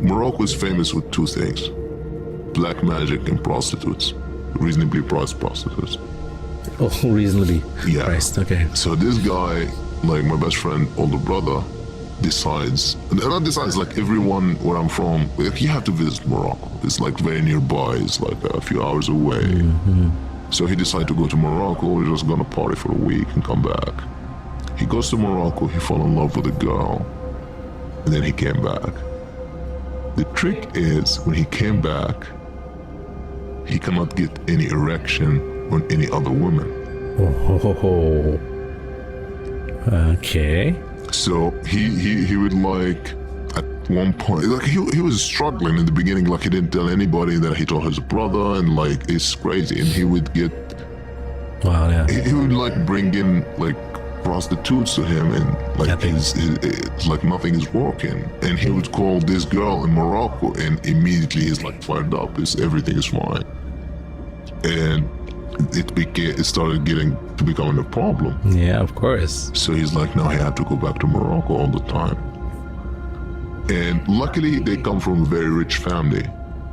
Morocco is famous with two things: black magic and prostitutes, reasonably priced prostitutes. Oh, reasonably Yeah. priced. Okay. So this guy, like my best friend, older brother, decides, not decides, like everyone where I'm from, like, you have to visit Morocco. It's like very nearby. It's like a few hours away. Mm-hmm. So he decided to go to Morocco. We're just gonna party for a week and come back. He goes to Morocco. He fell in love with a girl, and then he came back. The trick is, when he came back, he cannot get any erection on any other woman. Oh. Okay. So he would, like, at one point, like, he was struggling in the beginning, like he didn't tell anybody, that he told his brother, and like it's crazy. And he would get, Wow. Yeah. he would like bring in like prostitutes to him, and like it's like nothing is working. And he would call this girl in Morocco, and immediately he's like fired up. Everything is fine. And it started becoming a problem. Yeah, of course. So he's like, now he had to go back to Morocco all the time. And luckily, they come from a very rich family.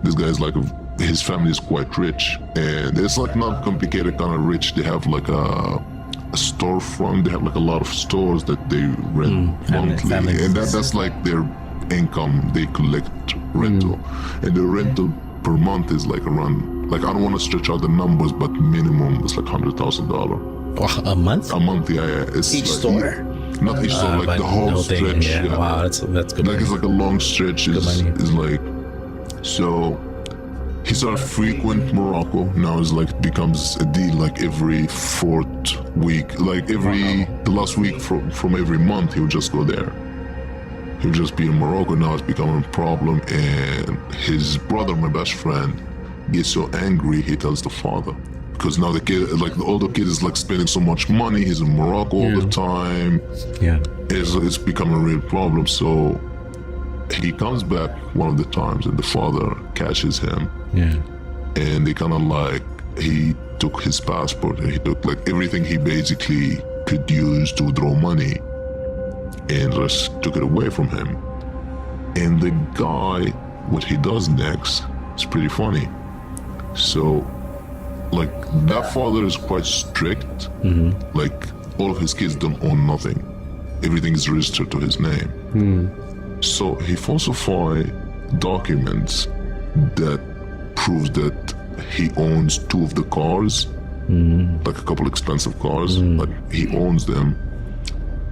This guy's like, his family is quite rich. And it's like not complicated kind of rich. They have like a storefront. They have like a lot of stores that they rent monthly. And that's like their income. They collect rental. And the rental per month is like around, like, I don't want to stretch out the numbers, but minimum is like $100,000. A month? A month, yeah. It's Each like, store? Not each store, like the whole thing, stretch. yeah. Wow, that's good. Like, it's like a long stretch. Is like, so he started frequent Morocco. Now it's like becomes a deal, like every fourth week, like the last week from every month, he would just go there. He would just be in Morocco. Now it's becoming a problem, and his brother, my best friend, gets so angry, he tells the father. Because now the kid, like the older kid, is like spending so much money. He's in Morocco all the time. Yeah. It's become a real problem. So he comes back one of the times, and the father catches him. Yeah. And they kind of like, he took his passport, and he took like everything he basically could use to withdraw money, and just took it away from him. And the guy, what he does next is pretty funny. So, like, that father is quite strict. Like, all of his kids don't own nothing. Everything is registered to his name. So he falsified documents that proves that he owns two of the cars, like a couple expensive cars, like he owns them.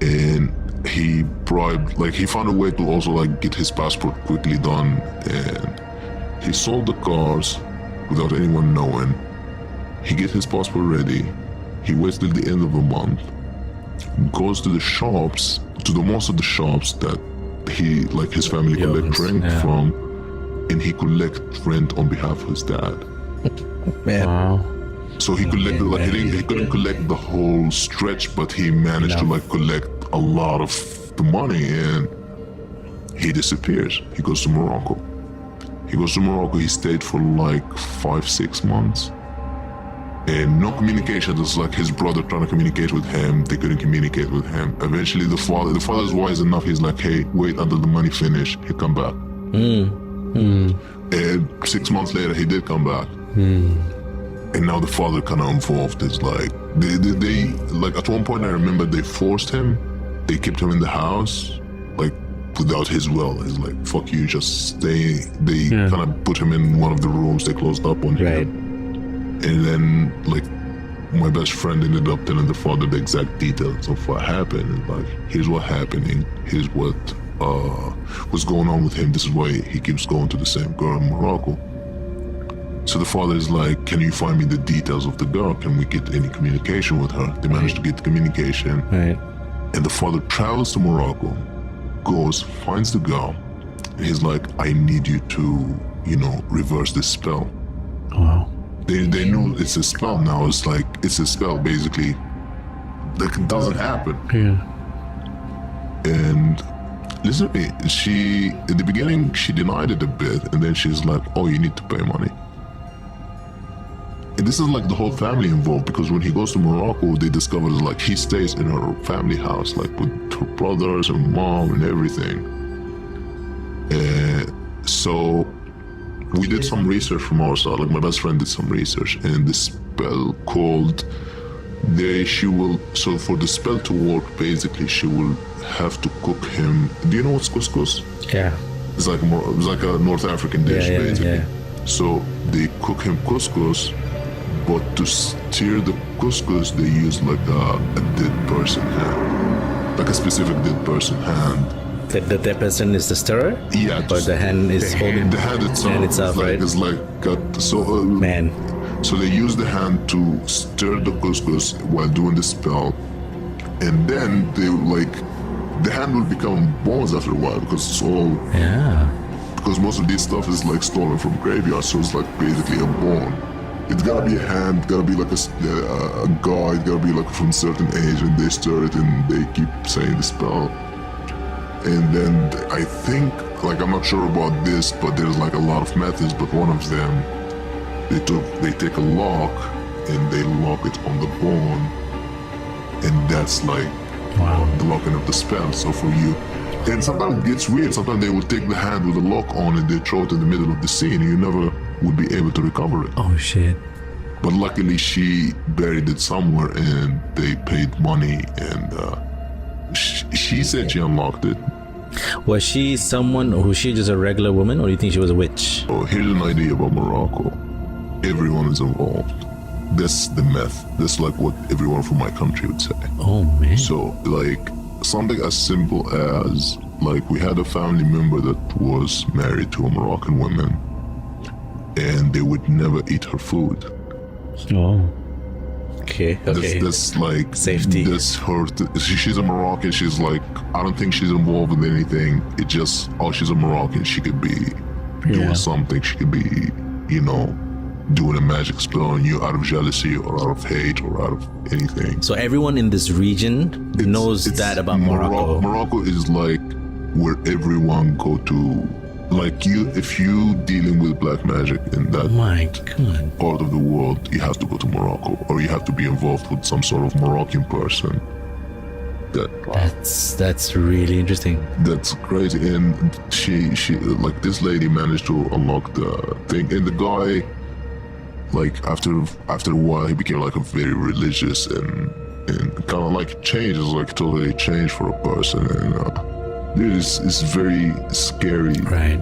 And he bribed, like, he found a way to also like get his passport quickly done, and he sold the cars without anyone knowing. He gets his passport ready. He waits till the end of the month, goes to the shops, to the most of the shops that he, like, his family collect rent from, and he collect rent on behalf of his dad. Man. Wow. So he collected, like, he couldn't collect the whole stretch, but he managed to like collect a lot of the money, and he disappears. He goes to Morocco. He stayed for like 5-6 months, and no communication. It's like his brother trying to communicate with him. They couldn't communicate with him. Eventually the father's wise enough. He's like, hey, wait until the money finish. He'll come back. And 6 months later, he did come back. And now the father kind of involved. It's like, they like, at one point I remember they forced him. They kept him in the house, like, without his will. He's like, fuck you, just stay. They kind of put him in one of the rooms. They closed up on him. And then, like, my best friend ended up telling the father the exact details of what happened. And like, here's what happening. Here's what's going on with him. This is why he keeps going to the same girl in Morocco. So the father is like, can you find me the details of the girl? Can we get any communication with her? They managed to get the communication. And the father travels to Morocco, goes, finds the girl, and he's like, I need you to, reverse this spell. Wow. They know it's a spell now. It's like, it's a spell basically that doesn't happen. And listen to me, in the beginning, she denied it a bit, and then she's like, oh, you need to pay money. And this is like the whole family involved, because when he goes to Morocco, they discover like he stays in her family house, like with her brothers and mom and everything. So we did some research from our side, like my best friend did some research, and this spell called so for the spell to work, basically she will have to cook him. Do you know what's couscous? Yeah. It's like a North African dish, basically. Yeah. So they cook him couscous, but to stir the couscous, they use like a dead person hand, like a specific dead person hand. That person is the stirrer? Yeah. Or the hand is holding the hand itself. Right? It's like Man. So they use the hand to stir the couscous while doing the spell, and then the hand will become bones after a while, because it's all. Yeah. Because most of this stuff is like stolen from graveyards, so it's like basically a bone. It's gotta be a hand, gotta be like a guy, it gotta be like from a certain age, and they stir it and they keep saying the spell. And then I think, like, I'm not sure about this, but there's like a lot of methods, but one of them, they take a lock and they lock it on the bone, and that's like the locking of the spell. So for you, and sometimes it gets weird. Sometimes they will take the hand with a lock on and they throw it in the middle of the scene, and you never would be able to recover it. Oh shit. But luckily she buried it somewhere and they paid money, and she said she unlocked it. Was she someone, or was she just a regular woman, or do you think she was a witch? Oh, here's an idea about Morocco. Everyone is involved. That's the myth. That's like what everyone from my country would say. Oh man. So like something as simple as, like, we had a family member that was married to a Moroccan woman, and they would never eat her food. Oh. Okay. That's like safety. That's her. She's a Moroccan. She's like, I don't think she's involved with anything. It just, she's a Moroccan. She could be doing something. She could be, doing a magic spell on you out of jealousy or out of hate or out of anything. So everyone in this region knows that about Morocco. Morocco is like where everyone go to. Like if you dealing with black magic in that part of the world, you have to go to Morocco, or you have to be involved with some sort of Moroccan person. That's really interesting. That's crazy. And she like, this lady managed to unlock the thing, and the guy, like, after a while, he became like a very religious and kind of like changes, like totally changed for a person, and dude, it's very scary. Right.